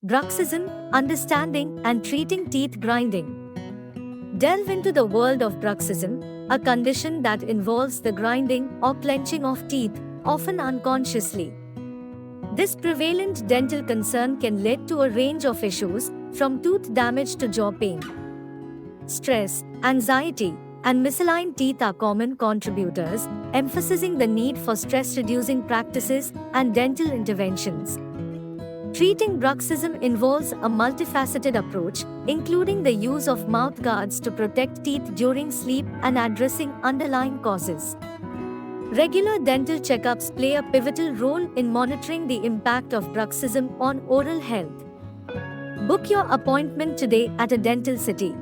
Bruxism, understanding and treating teeth grinding. Delve into the world of bruxism, a condition that involves the grinding or clenching of teeth, often unconsciously. This prevalent dental concern can lead to a range of issues, from tooth damage to jaw pain. Stress, anxiety, and misaligned teeth are common contributors, emphasizing the need for stress-reducing practices and dental interventions. Treating bruxism involves a multifaceted approach, including the use of mouthguards to protect teeth during sleep and addressing underlying causes. Regular dental checkups play a pivotal role in monitoring the impact of bruxism on oral health. Book your appointment today at a dental city.